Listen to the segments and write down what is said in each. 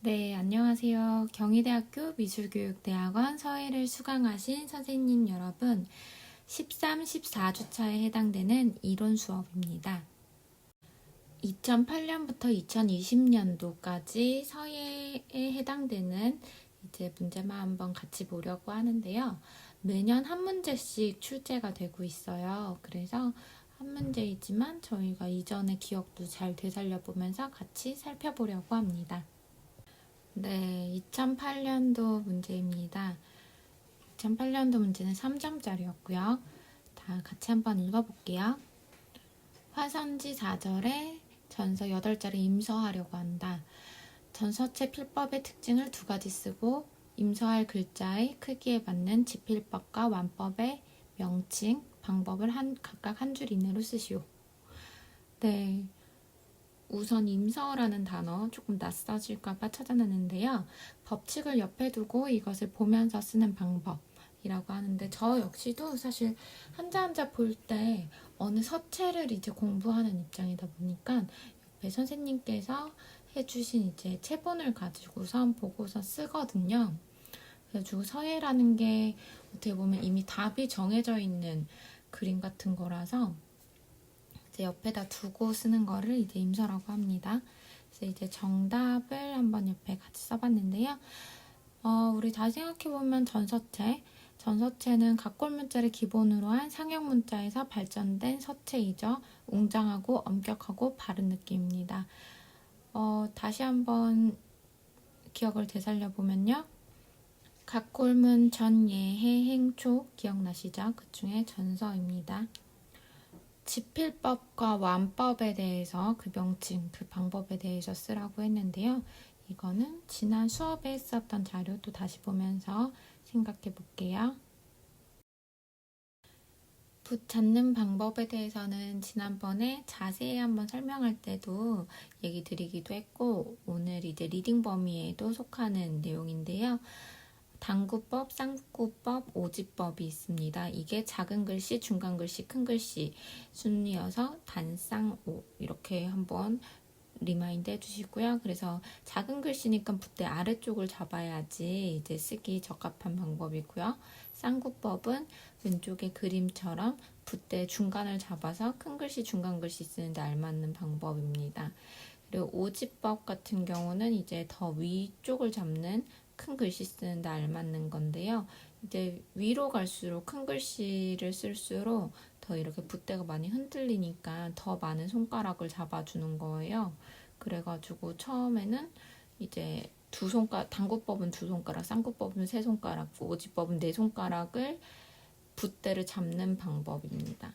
네, 안녕하세요. 경희대학교 미술교육대학원 서예를 수강하신 선생님 여러분, 13, 14주차에 해당되는 이론 수업입니다. 2008년부터 2020년도까지 서예에 해당되는 이제 문제만 한번 같이 보려고 하는데요. 매년 한 문제씩 출제가 되고 있어요. 그래서 한 문제이지만 저희가 이전의 기억도 잘 되살려보면서 같이 살펴보려고 합니다. 네, 2008년도 문제입니다. 2008년도 문제는 3점짜리였고요. 다 같이 한번 읽어볼게요. 화선지 4절에 전서 8자리 임서하려고 한다. 전서체 필법의 특징을 두 가지 쓰고 임서할 글자의 크기에 맞는 지필법과 완법의 명칭, 방법을 각각 한 줄 이내로 쓰시오. 네. 우선 임서라는 단어 조금 낯서질까봐 찾아놨는데요. 법칙을 옆에 두고 이것을 보면서 쓰는 방법이라고 하는데 저 역시도 사실 한자 한자 볼 때 어느 서체를 이제 공부하는 입장이다 보니까 옆에 선생님께서 해주신 이제 체본을 가지고선 보고서 쓰거든요. 그래가지고 서예라는 게 어떻게 보면 이미 답이 정해져 있는 그림 같은 거라서 이제 옆에다 두고 쓰는 거를 이제 임서라고 합니다. 그래서 이제 정답을 한번 옆에 같이 써봤는데요. 우리 다시 생각해보면 전서체는 각골문자를 기본으로 한 상형 문자에서 발전된 서체이죠. 웅장하고 엄격하고 바른 느낌입니다. 다시 한번 기억을 되살려보면요. 각골문 전예해 행초 기억나시죠? 그 중에 전서입니다. 지필법과 완법에 대해서 그 명칭, 그 방법에 대해서 쓰라고 했는데요. 이거는 지난 수업에 했었던 자료 또 다시 보면서 생각해 볼게요. 붓 잡는 방법에 대해서는 지난번에 자세히 한번 설명할 때도 얘기 드리기도 했고 오늘 이제 리딩 범위에도 속하는 내용인데요. 단구법, 쌍구법, 오지법이 있습니다. 이게 작은 글씨, 중간 글씨, 큰 글씨 순이어서 단, 쌍, 오 이렇게 한번 리마인드 해주시고요. 그래서 작은 글씨니까 붓대 아래쪽을 잡아야지 이제 쓰기 적합한 방법이고요. 쌍구법은 왼쪽의 그림처럼 붓대 중간을 잡아서 큰 글씨, 중간 글씨 쓰는데 알맞는 방법입니다. 그리고 오지법 같은 경우는 이제 더 위쪽을 잡는 큰 글씨 쓰는데 알맞는 건데요. 이제 위로 갈수록 큰 글씨를 쓸수록 더 이렇게 붓대가 많이 흔들리니까 더 많은 손가락을 잡아주는 거예요. 그래가지고 처음에는 이제 단구법은 2손가락, 쌍구법은 3손가락, 오지법은 4손가락을 붓대를 잡는 방법입니다.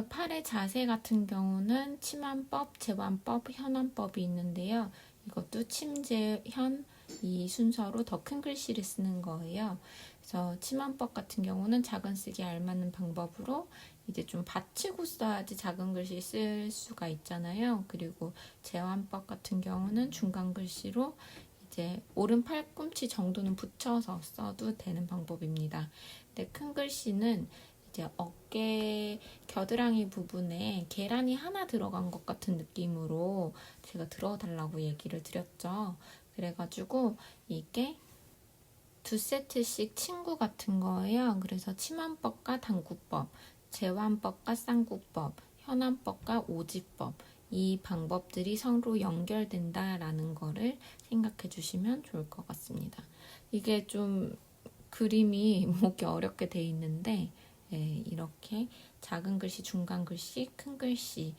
팔의 자세 같은 경우는 침환법, 제완법, 현완법이 있는데요. 이것도 침, 제, 현 이 순서로 더 큰 글씨를 쓰는 거예요. 그래서 침환법 같은 경우는 작은 쓰기에 알맞는 방법으로 이제 좀 받치고 써야지 작은 글씨 쓸 수가 있잖아요. 그리고 제완법 같은 경우는 중간 글씨로 이제 오른 팔꿈치 정도는 붙여서 써도 되는 방법입니다. 근데 큰 글씨는 이제 어깨 겨드랑이 부분에 계란이 하나 들어간 것 같은 느낌으로 제가 들어달라고 얘기를 드렸죠. 그래가지고 이게 2세트씩 친구 같은 거예요. 그래서 침환법과 단구법, 제완법과 쌍구법, 현완법과 오지법 이 방법들이 서로 연결된다라는 거를 생각해 주시면 좋을 것 같습니다. 이게 좀 그림이 보기 어렵게 돼 있는데 이렇게 작은 글씨, 중간 글씨, 큰 글씨에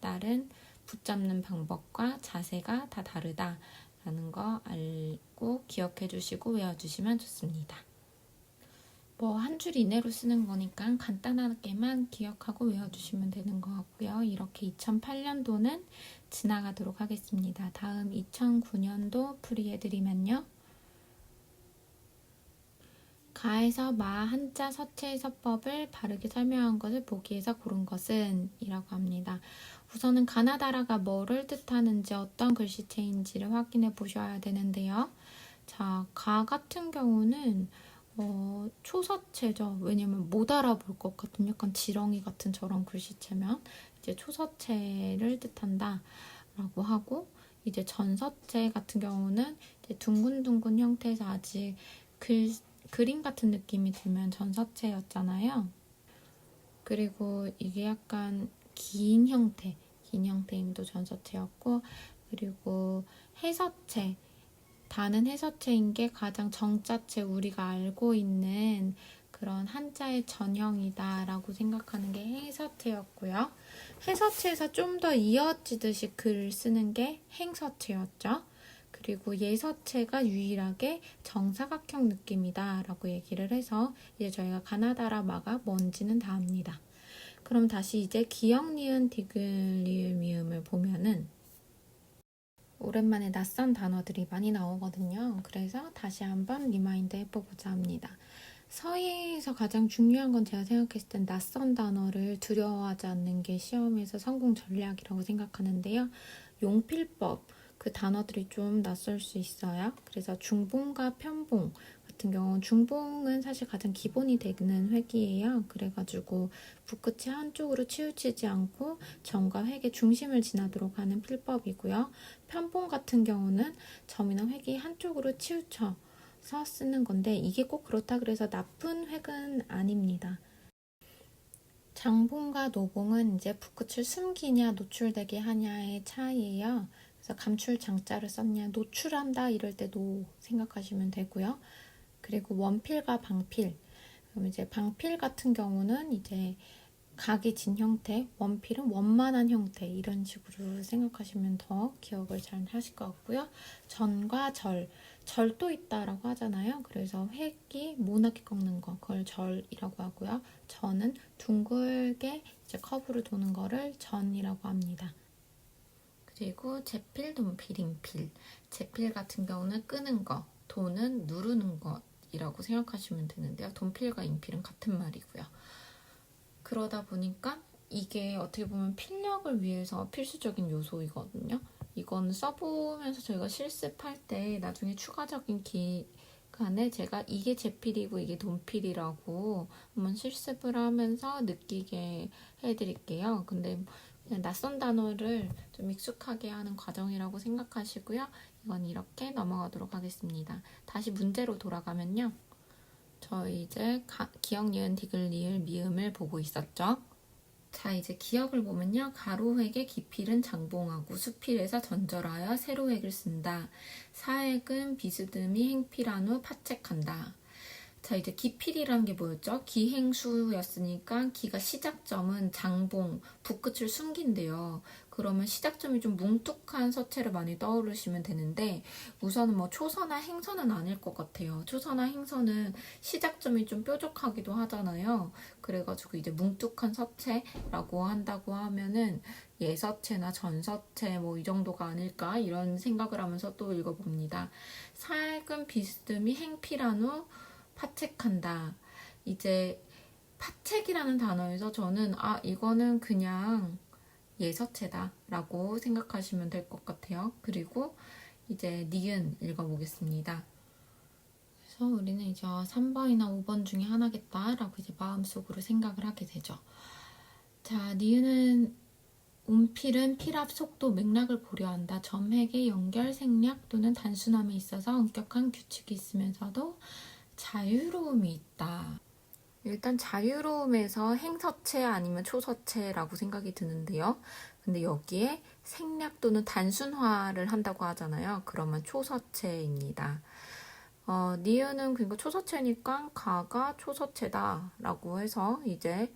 따른 붙잡는 방법과 자세가 다 다르다라는 거 알고 기억해 주시고 외워주시면 좋습니다. 한 줄 이내로 쓰는 거니까 간단하게만 기억하고 외워주시면 되는 것 같고요. 이렇게 2008년도는 지나가도록 하겠습니다. 다음 2009년도 풀이해드리면요. 가에서 마 한자 서체의 서법을 바르게 설명한 것을 보기에서 고른 것은 이라고 합니다. 우선은 가나다라가 뭐를 뜻하는지 어떤 글씨체인지를 확인해 보셔야 되는데요. 자, 가 같은 경우는 초서체죠. 왜냐면 못 알아볼 것 같은 약간 지렁이 같은 저런 글씨체면 이제 초서체를 뜻한다 라고 하고 이제 전서체 같은 경우는 이제 둥근둥근 형태에서 아직 그림 같은 느낌이 들면 전서체였잖아요. 그리고 이게 약간 긴 형태인 도 전서체였고, 그리고 해서체, 다는 해서체인 게 가장 정자체, 우리가 알고 있는 그런 한자의 전형이다라고 생각하는 게 해서체였고요. 해서체에서 좀 더 이어지듯이 글을 쓰는 게 행서체였죠. 그리고 예서체가 유일하게 정사각형 느낌이다라고 얘기를 해서 이제 저희가 가나다라 마가 뭔지는 다 압니다. 그럼 다시 이제 기역, 니은, 디귿, 리을, 미음을 보면은 오랜만에 낯선 단어들이 많이 나오거든요. 그래서 다시 한번 리마인드 해보고자 합니다. 서예에서 가장 중요한 건 제가 생각했을 땐 낯선 단어를 두려워하지 않는 게 시험에서 성공 전략이라고 생각하는데요. 용필법, 그 단어들이 좀 낯설 수 있어요. 그래서 중봉과 편봉 같은 경우는, 중봉은 사실 가장 기본이 되는 획이에요. 그래가지고 붓끝이 한쪽으로 치우치지 않고 점과 획의 중심을 지나도록 하는 필법이고요. 편봉 같은 경우는 점이나 획이 한쪽으로 치우쳐서 쓰는 건데, 이게 꼭 그렇다 그래서 나쁜 획은 아닙니다. 장봉과 노봉은 이제 붓끝을 숨기냐 노출되게 하냐의 차이예요. 그래서 감출 장자를 썼냐, 노출한다 이럴 때 노 생각하시면 되고요. 그리고 원필과 방필. 그럼 이제 방필 같은 경우는 이제 각이 진 형태, 원필은 원만한 형태, 이런 식으로 생각하시면 더 기억을 잘 하실 것 같고요. 전과 절도 있다라고 하잖아요. 그래서 획이 모나게 꺾는 거, 그걸 절이라고 하고요. 전은 둥글게 이제 커브로 도는 거를 전이라고 합니다. 그리고 제필, 돈필, 인필. 제필 같은 경우는 끄는 거, 돈은 누르는 것이라고 생각하시면 되는데요. 돈필과 인필은 같은 말이고요. 그러다 보니까 이게 어떻게 보면 필력을 위해서 필수적인 요소이거든요. 이건 써보면서 저희가 실습할 때 나중에 추가적인 기간에 제가 이게 제필이고 이게 돈필이라고 한번 실습을 하면서 느끼게 해드릴게요. 근데 그냥 낯선 단어를 좀 익숙하게 하는 과정이라고 생각하시고요. 이건 이렇게 넘어가도록 하겠습니다. 다시 문제로 돌아가면요. 저희 이제 기역, 니은, 디귿, 리을, 미음을 보고 있었죠. 자, 이제 기역을 보면요. 가로획의 기필은 장봉하고 수필에서 전절하여 세로획을 쓴다. 사획은 비스듬히 행필한 후 파책한다. 자, 이제 기필이라는 게 뭐였죠? 기행수였으니까 기가 시작점은 장봉, 붓끝을 숨긴대요. 그러면 시작점이 좀 뭉툭한 서체를 많이 떠오르시면 되는데, 우선은 뭐 초서나 행서는 아닐 것 같아요. 초서나 행서는 시작점이 좀 뾰족하기도 하잖아요. 그래가지고 이제 뭉툭한 서체라고 한다고 하면은 예서체나 전서체 뭐 이 정도가 아닐까, 이런 생각을 하면서 또 읽어봅니다. 사액은 비스듬히 행필한 후 파책한다. 이제 파책이라는 단어에서 저는 이거는 그냥 예서체다 라고 생각하시면 될 것 같아요. 그리고 이제 니은 읽어보겠습니다. 그래서 우리는 이제 3번이나 5번 중에 하나겠다 라고 이제 마음속으로 생각을 하게 되죠. 자, 니은은 운필은 필합, 속도, 맥락을 고려한다. 점획의 연결, 생략 또는 단순함에 있어서 엄격한 규칙이 있으면서도 자유로움이 있다. 일단 자유로움에서 행서체 아니면 초서체라고 생각이 드는데요. 근데 여기에 생략 또는 단순화를 한다고 하잖아요. 그러면 초서체입니다. 니은은 그러니까 초서체니까 가가 초서체다라고 해서 이제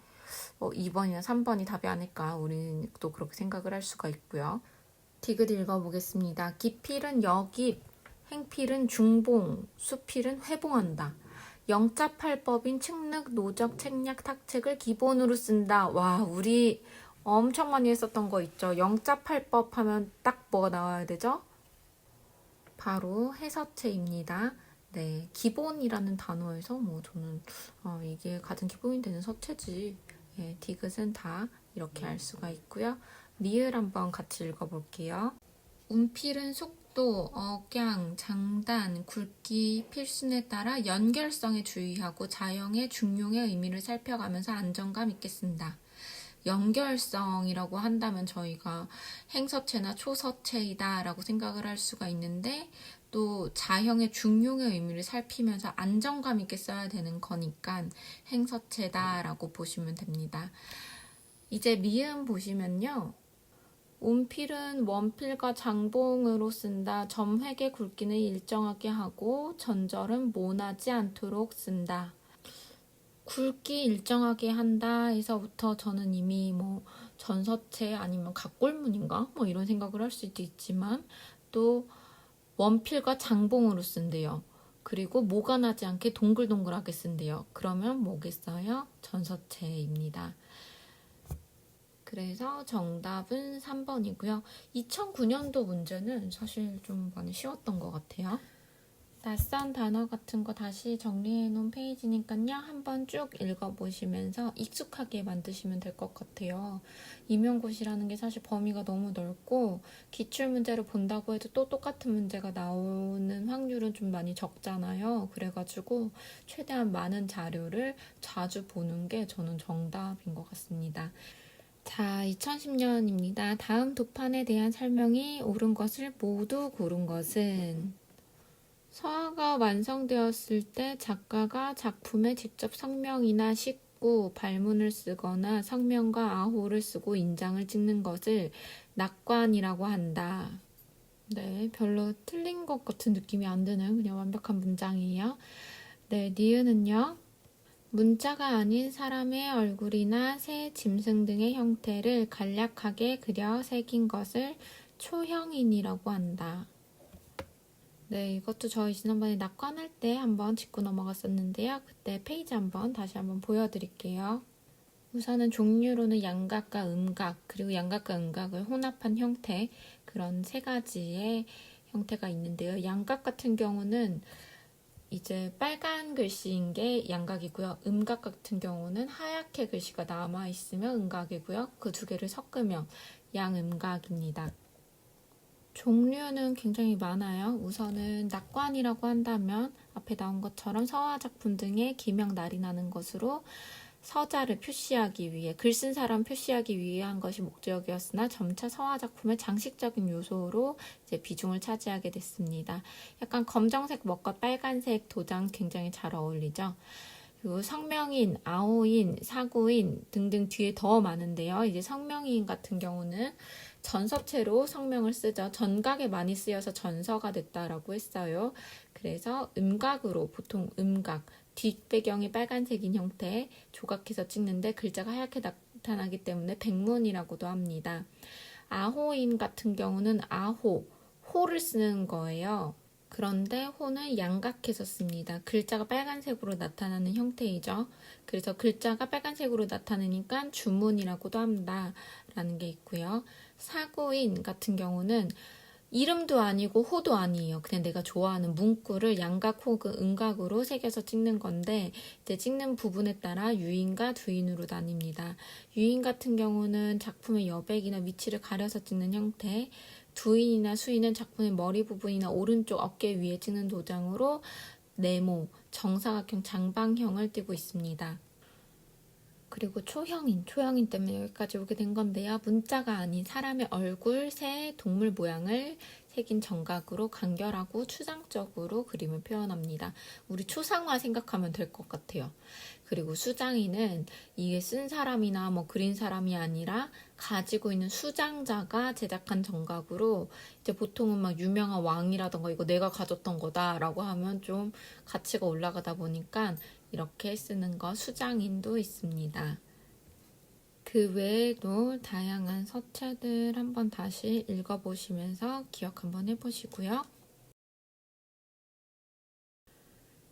2번이나 3번이 답이 아닐까, 우리는 또 그렇게 생각을 할 수가 있고요. 디귿 읽어보겠습니다. 기필은 역입, 행필은 중봉, 수필은 회봉한다. 영자팔법인 측륵, 노적, 책략, 탁책을 기본으로 쓴다. 와, 우리 엄청 많이 했었던 거 있죠. 영자팔법 하면 딱 뭐가 나와야 되죠? 바로 해서체입니다. 네, 기본이라는 단어에서 뭐 저는 이게 가장 기본이 되는 서체지. 예, 디귿은 다 이렇게 알 수가 있고요. 리을 한번 같이 읽어볼게요. 운필은 속도, 억양, 장단, 굵기, 필순에 따라 연결성에 주의하고 자형의 중용의 의미를 살펴가면서 안정감 있게 쓴다. 연결성이라고 한다면 저희가 행서체나 초서체이다 라고 생각을 할 수가 있는데, 또 자형의 중용의 의미를 살피면서 안정감 있게 써야 되는 거니까 행서체다 라고 보시면 됩니다. 이제 미음 보시면요. 온필은 원필과 장봉으로 쓴다. 점획의 굵기는 일정하게 하고 전절은 모나지 않도록 쓴다. 굵기 일정하게 한다에서부터 저는 이미 뭐 전서체 아니면 각골문인가 뭐 이런 생각을 할 수도 있지만, 또 원필과 장봉으로 쓴대요. 그리고 모가 나지 않게 동글동글하게 쓴대요. 그러면 뭐겠어요? 전서체입니다. 그래서 정답은 3번이고요. 2009년도 문제는 사실 좀 많이 쉬웠던 것 같아요. 낯선 단어 같은 거 다시 정리해 놓은 페이지니까요. 한번 쭉 읽어보시면서 익숙하게 만드시면 될 것 같아요. 임용고시라는 게 사실 범위가 너무 넓고 기출문제를 본다고 해도 또 똑같은 문제가 나오는 확률은 좀 많이 적잖아요. 그래가지고 최대한 많은 자료를 자주 보는 게 저는 정답인 것 같습니다. 자, 2010년입니다. 다음 두 판에 대한 설명이 옳은 것을 모두 고른 것은, 서화가 완성되었을 때 작가가 작품에 직접 성명이나 식구, 발문을 쓰거나 성명과 아호를 쓰고 인장을 찍는 것을 낙관이라고 한다. 네, 별로 틀린 것 같은 느낌이 안 드는 그냥 완벽한 문장이에요. 네, 니은은요. 문자가 아닌 사람의 얼굴이나 새, 짐승 등의 형태를 간략하게 그려 새긴 것을 초형인이라고 한다. 네, 이것도 저희 지난번에 낙관할 때 한번 짚고 넘어갔었는데요. 그때 페이지 다시 한번 보여드릴게요. 우선은 종류로는 양각과 음각, 그리고 양각과 음각을 혼합한 형태, 그런 세 가지의 형태가 있는데요. 양각 같은 경우는 이제 빨간 글씨인 게 양각이고요. 음각 같은 경우는 하얗게 글씨가 남아있으면 음각이고요. 그 두 개를 섞으면 양음각입니다. 종류는 굉장히 많아요. 우선은 낙관이라고 한다면 앞에 나온 것처럼 서화 작품 등의 기명 날이 나는 것으로 서자를 표시하기 위해, 글 쓴 사람 표시하기 위한 것이 목적이었으나 점차 서화 작품의 장식적인 요소로 이제 비중을 차지하게 됐습니다. 약간 검정색 먹과 빨간색 도장 굉장히 잘 어울리죠. 그리고 성명인, 아호인, 사고인 등등 뒤에 더 많은데요. 이제 성명인 같은 경우는 전서체로 성명을 쓰죠. 전각에 많이 쓰여서 전서가 됐다라고 했어요. 그래서 음각으로, 보통 음각, 뒷배경이 빨간색인 형태 조각해서 찍는데 글자가 하얗게 나타나기 때문에 백문이라고도 합니다. 아호인 같은 경우는 아호, 호를 쓰는 거예요. 그런데 호는 양각해서 씁니다. 글자가 빨간색으로 나타나는 형태이죠. 그래서 글자가 빨간색으로 나타나니까 주문이라고도 한다 라는 게 있고요. 사고인 같은 경우는 이름도 아니고 호도 아니에요. 그냥 내가 좋아하는 문구를 양각 혹은 음각으로 새겨서 찍는 건데, 이제 찍는 부분에 따라 유인과 두인으로 나뉩니다. 유인 같은 경우는 작품의 여백이나 위치를 가려서 찍는 형태, 두인이나 수인은 작품의 머리 부분이나 오른쪽 어깨 위에 찍는 도장으로 네모, 정사각형, 장방형을 띠고 있습니다. 그리고 초형인 때문에 여기까지 오게 된 건데요. 문자가 아닌 사람의 얼굴, 새, 동물 모양을 새긴 정각으로 간결하고 추상적으로 그림을 표현합니다. 우리 초상화 생각하면 될 것 같아요. 그리고 수장인은 이게 쓴 사람이나 뭐 그린 사람이 아니라 가지고 있는 수장자가 제작한 정각으로, 이제 보통은 막 유명한 왕이라던가 이거 내가 가졌던 거다라고 하면 좀 가치가 올라가다 보니까 이렇게 쓰는 거 수장인도 있습니다. 그 외에도 다양한 서체들 한번 다시 읽어보시면서 기억 한번 해보시고요.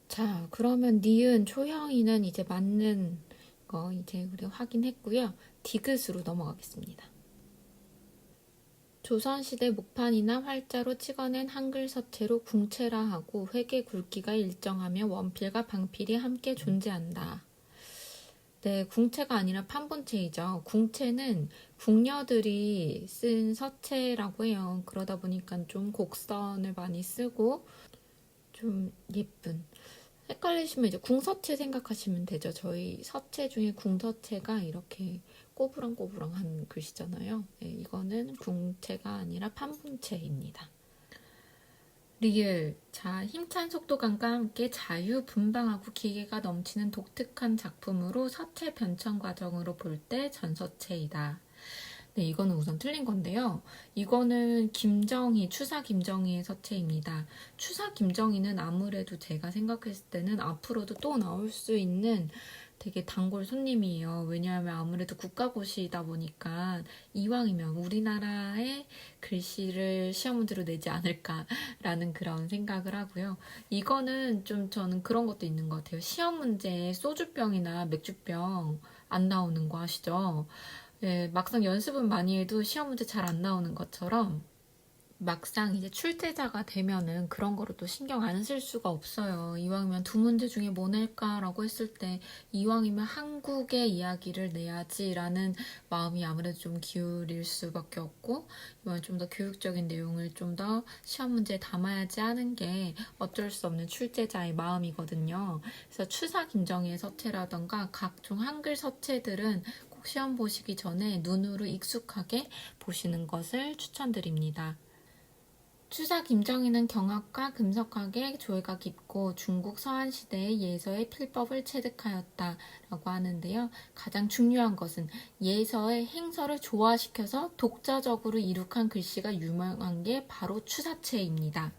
자, 그러면 니은, 초형이는 이제 맞는 거 이제 우리가 확인했고요. 디귿으로 넘어가겠습니다. 조선시대 목판이나 활자로 찍어낸 한글 서체로 궁체라 하고 회계 굵기가 일정하며 원필과 방필이 함께 존재한다. 네, 궁체가 아니라 판본체이죠. 궁체는 궁녀들이 쓴 서체라고 해요. 그러다 보니까 좀 곡선을 많이 쓰고 좀 예쁜. 헷갈리시면 이제 궁서체 생각하시면 되죠. 저희 서체 중에 궁서체가 이렇게 꼬부랑꼬부랑한 글씨잖아요. 네, 이거는 궁체가 아니라 판본체입니다. 리을. 자, 힘찬 속도감과 함께 자유분방하고 기계가 넘치는 독특한 작품으로 서체 변천 과정으로 볼 때 전서체이다. 네, 이거는 우선 틀린 건데요. 이거는 김정희, 추사 김정희의 서체입니다. 추사 김정희는 아무래도 제가 생각했을 때는 앞으로도 또 나올 수 있는 되게 단골 손님이에요. 왜냐하면 아무래도 국가고시이다 보니까 이왕이면 우리나라의 글씨를 시험 문제로 내지 않을까라는 그런 생각을 하고요. 이거는 좀 저는 그런 것도 있는 것 같아요. 시험 문제에 소주병이나 맥주병 안 나오는 거 아시죠? 네, 막상 연습은 많이 해도 시험 문제 잘 안 나오는 것처럼 막상 이제 출제자가 되면은 그런 거를 또 신경 안 쓸 수가 없어요. 이왕이면 두 문제 중에 뭐 낼까라고 했을 때 이왕이면 한국의 이야기를 내야지라는 마음이 아무래도 좀 기울일 수밖에 없고 이왕 좀 더 교육적인 내용을 좀 더 시험 문제에 담아야지 하는 게 어쩔 수 없는 출제자의 마음이거든요. 그래서 추사 김정희의 서체라던가 각종 한글 서체들은 꼭 시험 보시기 전에 눈으로 익숙하게 보시는 것을 추천드립니다. 추사 김정희는 경학과 금석학의 조예가 깊고 중국 서한 시대의 예서의 필법을 체득하였다라고 하는데요. 가장 중요한 것은 예서의 행서를 조화시켜서 독자적으로 이룩한 글씨가 유명한 게 바로 추사체입니다.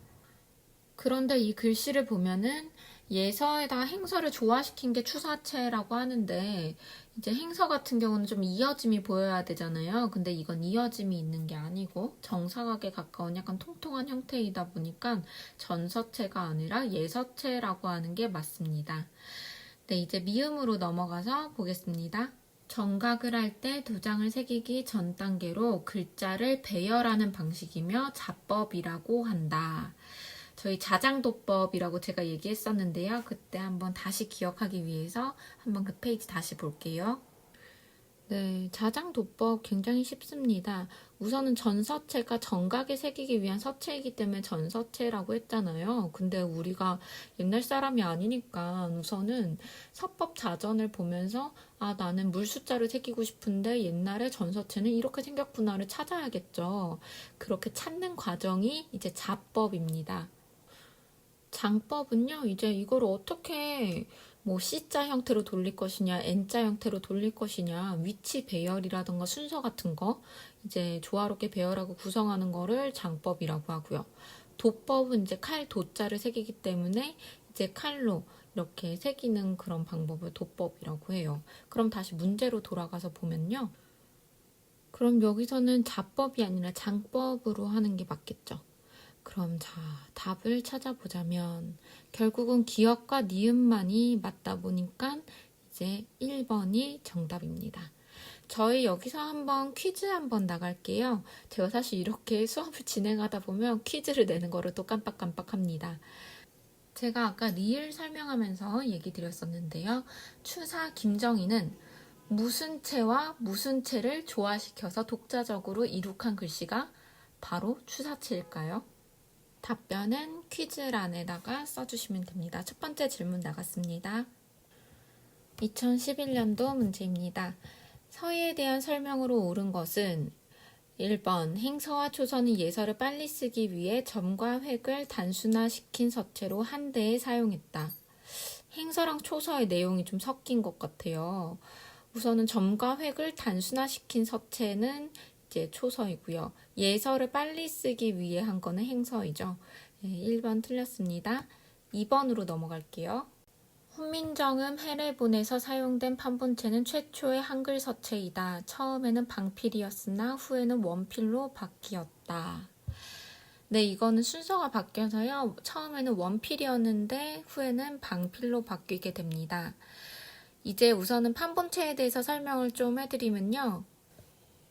그런데 이 글씨를 보면은 예서에다 행서를 조화시킨 게 추사체라고 하는데 이제 행서 같은 경우는 좀 이어짐이 보여야 되잖아요. 근데 이건 이어짐이 있는 게 아니고 정사각에 가까운 약간 통통한 형태이다 보니까 전서체가 아니라 예서체라고 하는 게 맞습니다. 네, 이제 미음으로 넘어가서 보겠습니다. 정각을 할 때 도장을 새기기 전 단계로 글자를 배열하는 방식이며 자법이라고 한다. 저희 자장도법이라고 제가 얘기했었는데요. 그때 한번 다시 기억하기 위해서 한번 그 페이지 다시 볼게요. 네, 자장도법 굉장히 쉽습니다. 우선은 전서체가 정각에 새기기 위한 서체이기 때문에 전서체라고 했잖아요. 근데 우리가 옛날 사람이 아니니까 우선은 서법 자전을 보면서 아, 나는 물숫자를 새기고 싶은데 옛날에 전서체는 이렇게 생겼구나를 찾아야겠죠. 그렇게 찾는 과정이 이제 자법입니다. 장법은요, 이제 이걸 어떻게 뭐 C자 형태로 돌릴 것이냐, N자 형태로 돌릴 것이냐, 위치 배열이라던가 순서 같은 거, 이제 조화롭게 배열하고 구성하는 거를 장법이라고 하고요. 도법은 이제 칼 도자를 새기기 때문에 이제 칼로 이렇게 새기는 그런 방법을 도법이라고 해요. 그럼 다시 문제로 돌아가서 보면요. 그럼 여기서는 자법이 아니라 장법으로 하는 게 맞겠죠. 그럼 자, 답을 찾아보자면 결국은 기역과 니은만이 맞다 보니까 이제 1번이 정답입니다. 저희 여기서 한번 퀴즈 한번 나갈게요. 제가 사실 이렇게 수업을 진행하다 보면 퀴즈를 내는 거를 또 깜빡깜빡합니다. 제가 아까 리을 설명하면서 얘기 드렸었는데요. 추사 김정희는 무슨 체와 무슨 체를 조화시켜서 독자적으로 이룩한 글씨가 바로 추사체일까요? 답변은 퀴즈란에다가 써주시면 됩니다. 첫 번째 질문 나갔습니다. 2011년도 문제입니다. 서희에 대한 설명으로 옳은 것은 1번 행서와 초서는 예서를 빨리 쓰기 위해 점과 획을 단순화시킨 서체로 한 대에 사용했다. 행서랑 초서의 내용이 좀 섞인 것 같아요. 우선은 점과 획을 단순화시킨 서체는 이제 초서이고요. 예서를 빨리 쓰기 위해 한 거는 행서이죠. 네, 1번 틀렸습니다. 2번으로 넘어갈게요. 훈민정음 해례본에서 사용된 판본체는 최초의 한글 서체이다. 처음에는 방필이었으나 후에는 원필로 바뀌었다. 네, 이거는 순서가 바뀌어서요. 처음에는 원필이었는데 후에는 방필로 바뀌게 됩니다. 이제 우선은 판본체에 대해서 설명을 좀 해드리면요.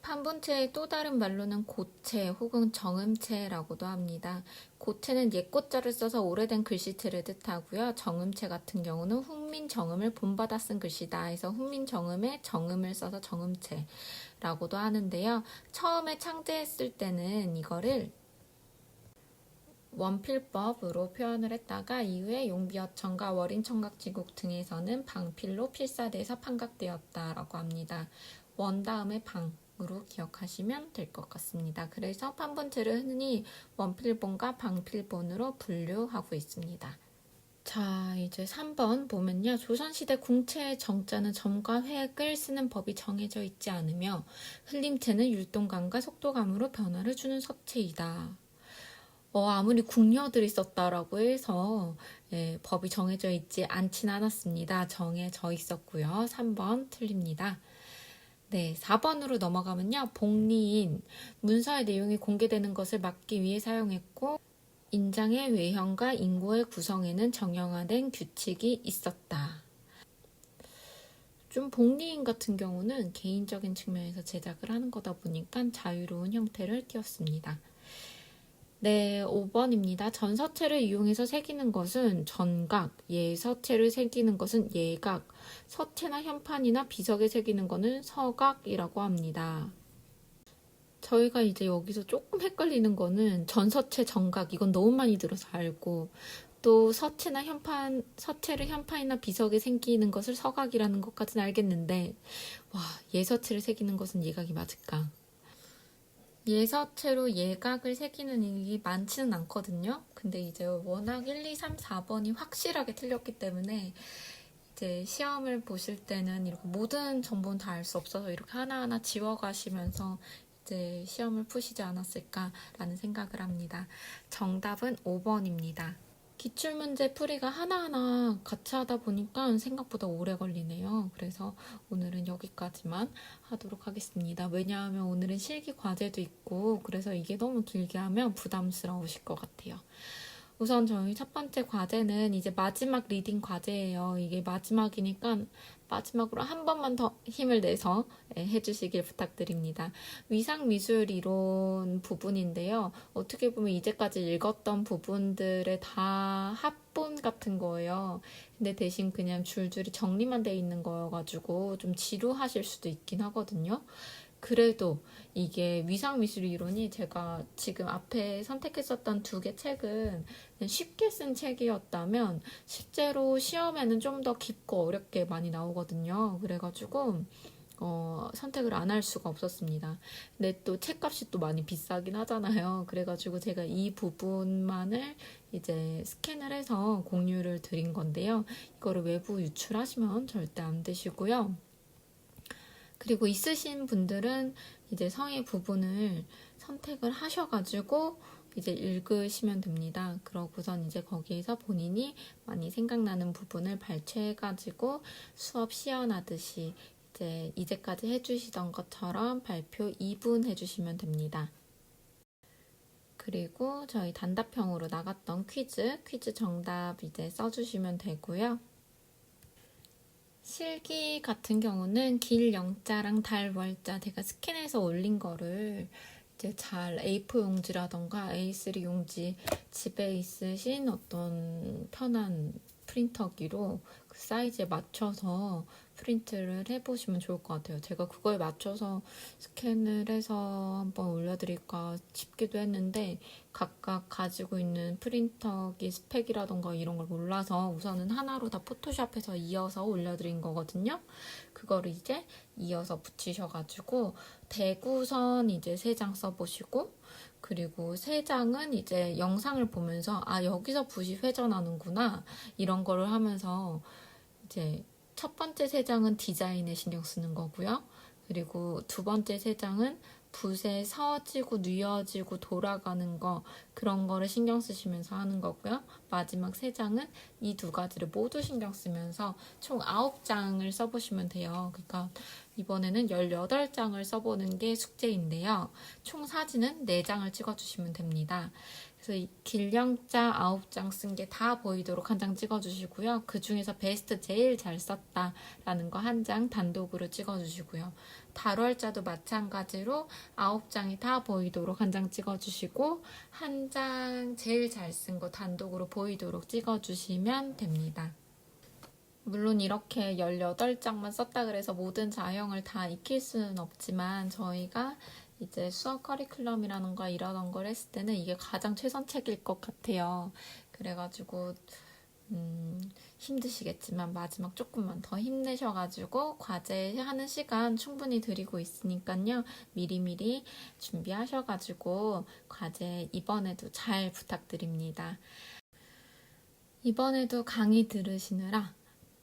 판본체의 또 다른 말로는 고체 혹은 정음체라고도 합니다. 고체는 옛고자를 써서 오래된 글씨체를 뜻하고요. 정음체 같은 경우는 훈민정음을 본받아 쓴 글씨다 해서 훈민정음에 정음을 써서 정음체라고도 하는데요. 처음에 창제했을 때는 이거를 원필법으로 표현을 했다가 이후에 용비어천과 월인청각지국 등에서는 방필로 필사돼서 판각되었다라고 합니다. 원 다음에 방으로 기억하시면 될 것 같습니다. 그래서 판본체를 흔히 원필본과 방필본으로 분류하고 있습니다. 자, 이제 3번 보면요. 조선시대 궁체의 정자는 점과 획을 쓰는 법이 정해져 있지 않으며 흘림체는 율동감과 속도감으로 변화를 주는 서체이다. 아무리 궁녀들이 썼다라고 해서 법이 정해져 있지 않진 않았습니다. 정해져 있었고요. 3번 틀립니다. 네, 4번으로 넘어가면요. 복리인, 문서의 내용이 공개되는 것을 막기 위해 사용했고 인장의 외형과 인고의 구성에는 정형화된 규칙이 있었다. 좀 복리인 같은 경우는 개인적인 측면에서 제작을 하는 거다 보니까 자유로운 형태를 띄웠습니다. 네, 5번입니다. 전서체를 이용해서 새기는 것은 전각, 예서체를 새기는 것은 예각, 서체나 현판이나 비석에 새기는 것은 서각이라고 합니다. 저희가 이제 여기서 조금 헷갈리는 거는 전서체, 전각 이건 너무 많이 들어서 알고 또 서체나 현판, 서체를 현판이나 비석에 새기는 것을 서각이라는 것까지는 알겠는데 와, 예서체를 새기는 것은 예각이 맞을까? 예서체로 예각을 새기는 일이 많지는 않거든요. 근데 이제 워낙 1, 2, 3, 4번이 확실하게 틀렸기 때문에 이제 시험을 보실 때는 이렇게 모든 정보는 다 알 수 없어서 이렇게 하나하나 지워가시면서 이제 시험을 푸시지 않았을까라는 생각을 합니다. 정답은 5번입니다. 기출문제 풀이가 하나하나 같이 하다 보니까 생각보다 오래 걸리네요. 그래서 오늘은 여기까지만 하도록 하겠습니다. 왜냐하면 오늘은 실기 과제도 있고 그래서 이게 너무 길게 하면 부담스러우실 것 같아요. 우선 저희 첫 번째 과제는 이제 마지막 리딩 과제예요. 이게 마지막이니까 마지막으로 한 번만 더 힘을 내서 해주시길 부탁드립니다. 위상미술 이론 부분인데요. 어떻게 보면 이제까지 읽었던 부분들의 다 합본 같은 거예요. 근데 대신 그냥 줄줄이 정리만 돼 있는 거여가지고 좀 지루하실 수도 있긴 하거든요. 그래도 이게 위상미술 이론이 제가 지금 앞에 선택했었던 2개 책은 쉽게 쓴 책이었다면 실제로 시험에는 좀 더 깊고 어렵게 많이 나오거든요. 그래가지고 선택을 안 할 수가 없었습니다. 근데 또 책값이 또 많이 비싸긴 하잖아요. 그래가지고 제가 이 부분만을 이제 스캔을 해서 공유를 드린 건데요. 이거를 외부 유출하시면 절대 안 되시고요. 그리고 있으신 분들은 이제 성의 부분을 선택을 하셔가지고 이제 읽으시면 됩니다. 그러고선 이제 거기에서 본인이 많이 생각나는 부분을 발췌해가지고 수업 시연하듯이 이제 이제까지 해주시던 것처럼 발표 2분 해주시면 됩니다. 그리고 저희 단답형으로 나갔던 퀴즈 정답 이제 써주시면 되고요. 실기 같은 경우는 길 영자랑 달 월자 제가 스캔해서 올린 거를 이제 잘 A4 용지라던가 A3 용지 집에 있으신 어떤 편한 프린터기로 그 사이즈에 맞춰서 프린트를 해보시면 좋을 것 같아요. 제가 그거에 맞춰서 스캔을 해서 한번 올려드릴까 싶기도 했는데 각각 가지고 있는 프린터기 스펙이라던가 이런 걸 몰라서 우선은 하나로 다 포토샵해서 이어서 올려드린 거거든요. 그거를 이제 이어서 붙이셔가지고 대구선 이제 3장 써보시고 그리고 3장은 이제 영상을 보면서 아 여기서 붓이 회전하는구나 이런 거를 하면서 이제 첫 번째 3장은 디자인에 신경 쓰는 거고요. 그리고 두 번째 3장은 붓에 서지고 뉘어지고 돌아가는 거 그런 거를 신경 쓰시면서 하는 거고요. 마지막 3장은 이 2가지를 모두 신경 쓰면서 총 9장을 써보시면 돼요. 그러니까 이번에는 18장을 써보는 게 숙제인데요. 총 사진은 4장을 찍어주시면 됩니다. 그래서 이 길영자 9장 쓴 게 다 보이도록 한 장 찍어주시고요. 그 중에서 베스트 제일 잘 썼다라는 거 한 장 단독으로 찍어주시고요. 달월자도 마찬가지로 9장이 다 보이도록 한 장 찍어주시고 한 장 제일 잘 쓴 거 단독으로 보이도록 찍어주시면 됩니다. 물론 이렇게 18장만 썼다 그래서 모든 자형을 다 익힐 수는 없지만 저희가 이제 수학 커리큘럼이라는 거 이런 걸 했을 때는 이게 가장 최선책일 것 같아요. 그래가지고 힘드시겠지만 마지막 조금만 더 힘내셔가지고 과제하는 시간 충분히 드리고 있으니까요. 미리미리 준비하셔가지고 과제 이번에도 잘 부탁드립니다. 이번에도 강의 들으시느라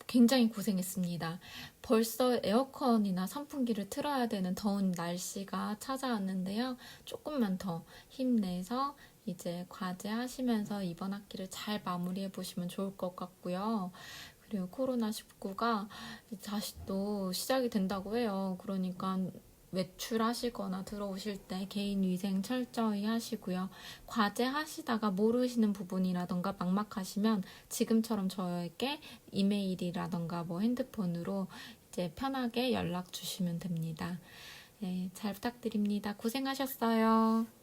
굉장히 고생했습니다. 벌써 에어컨이나 선풍기를 틀어야 되는 더운 날씨가 찾아왔는데요. 조금만 더 힘내서 이제 과제 하시면서 이번 학기를 잘 마무리해 보시면 좋을 것 같고요. 그리고 코로나19가 다시 또 시작이 된다고 해요. 그러니까 외출하시거나 들어오실 때 개인 위생 철저히 하시고요. 과제 하시다가 모르시는 부분이라던가 막막하시면 지금처럼 저에게 이메일이라던가 뭐 핸드폰으로 이제 편하게 연락 주시면 됩니다. 네, 잘 부탁드립니다. 고생하셨어요.